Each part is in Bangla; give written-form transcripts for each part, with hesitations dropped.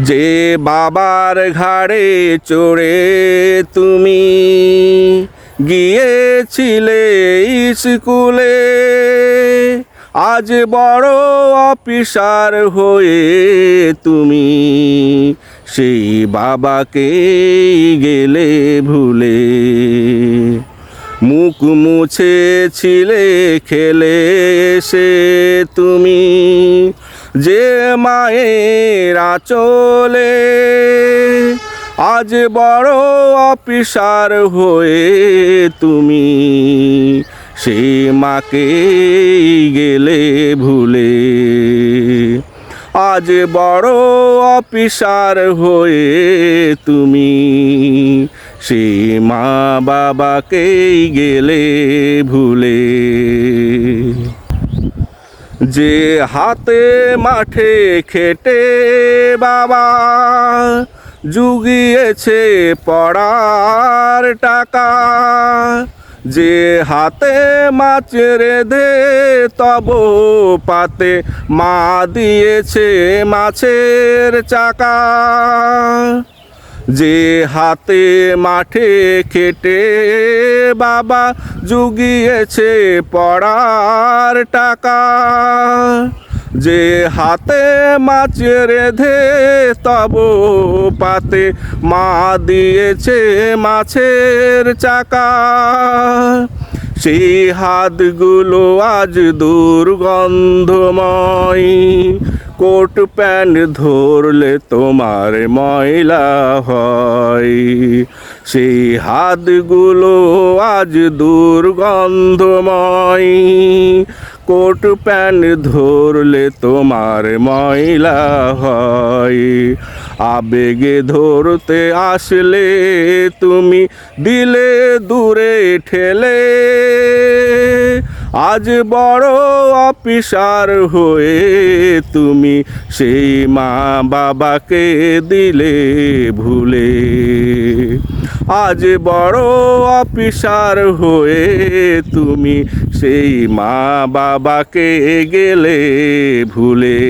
যে বাবার ঘাড়ে চড়ে তুমি গিয়েছিলে স্কুলে, আজ বড় অফিসার হয়ে তুমি সেই বাবাকে গেলে ভুলে। মুখ মুছেছিলে খেলে এসে তুমি যে মায়ের আঁচলে, আজ বড় অফিসার হয়ে তুমি সেই মাকে গেলে ভুলে। আজ বড় অফিসার হয়ে তুমি সেই মা বাবাকে গেলে ভুলে। যে হাতে মাঠে খেটে বাবা জুগিয়েছে পড়ার টাকা, যে হাতে মাছ রেঁধে তব পাতে মা দিয়েছে মাছের চাকা, যে হাতে মাঠে খেটে বাবা জুগিয়েছে পড়ার টাকা, যে হাতে মাছ রেঁধে তব পাতে মা দিয়েছে মাছের চাকা, সেই হাতগুলো আজ দুর্গন্ধময়, কোট প্যান্ট ধরলে তোমার ময়লা হয়। সেই হাতগুলো আজ দুর্গন্ধময়, কোট প্যান্ট ধরলে তোমার ময়লা হয়। আবেগে ধরতে আসলে তুমি দিলে দূরে ঠেলে, আজ বড় অফিসার হয়ে তুমি সেই মা বাবাকে দিলে ভুলে। আজ বড় অফিসার হয়ে তুমি সেই মা বাবাকে গেলে ভুলে।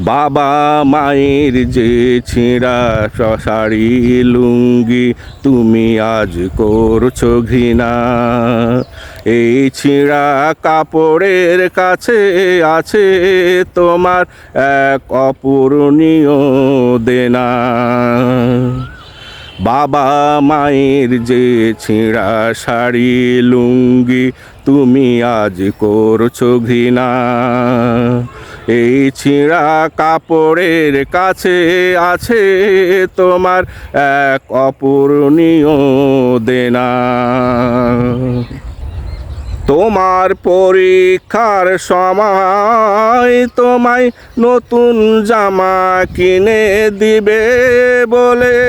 বাবা মায়ের যে ছেঁড়া শাড়ি লুঙ্গি তুমি আজ করছো ঘৃণা, এই ছেঁড়া কাপড়ের কাছে আছে তোমার এক অপূরণীয় দেনা। বাবা মায়ের যে ছেঁড়া শাড়ি লুঙ্গি তুমি আজ করছো ঘৃণা, এই ছেঁড়া কাপড়ের কাছে আছে তোমার এক অপূরণীয় দেনা। তোমার পরীক্ষার সময় তোমায় নতুন জামা কিনে দিবে বলে,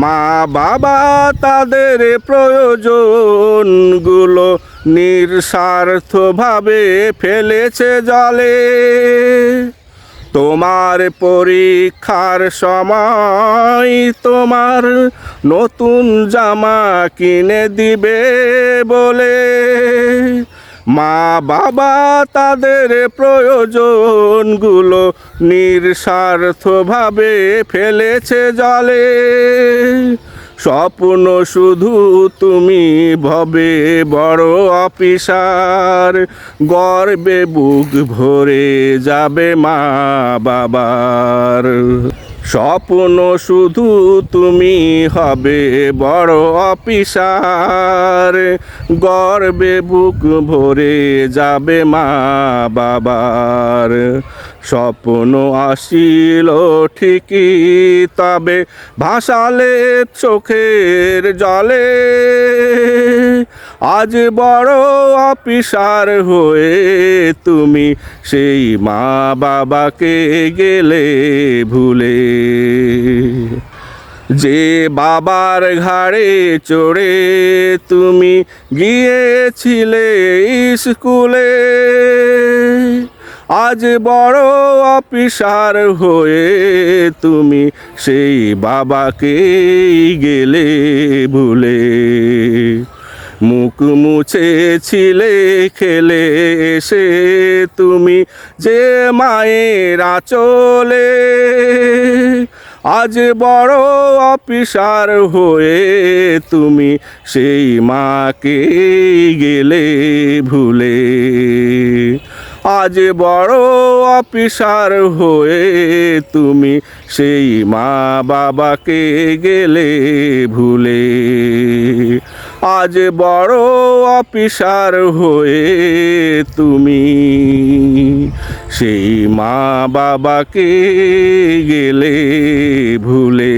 মা বাবা তাদের প্রয়োজনগুলো নিঃস্বার্থভাবে ফেলেছে জলে। তোমার পরীক্ষার সময় তোমার নতুন জামা কিনে দিবে বলে, মা বাবা তাদের প্রয়োজনগুলো নিঃস্বার্থভাবে ফেলেছে জলে। স্বপ্ন শুধু তুমি ভবে বড় অফিসার, গর্বে বুক ভরে যাবে মা বাবার। স্বপ্ন শুধু তুমি হবে বড় অফিসার, গর্বে বুক ভরে যাবে মা বাবার। স্বপ্ন আসিল ঠিকই তবে ভাসালে চোখের জলে, আজ বড় অফিসার হয়ে তুমি সেই মা বাবাকে গেলে ভুলে। যে বাবার ঘাড়ে চড়ে তুমি গিয়েছিলে স্কুলে, আজ বড় অফিসার হয়ে তুমি সেই বাবাকে গেলে ভুলে। মুখ মুছেছিলে খেলে এসে তুমি যে মায়ের আঁচলে। আজ বড় অফিসার হয়ে তুমি সেই মাকে গেলে ভুলে। আজ বড় অফিসার হয়ে তুমি সেই মা বাবাকে গেলে ভুলে। আজ বড় অফিসার হয়ে তুমি সেই মা বাবাকে গেলে ভুলে।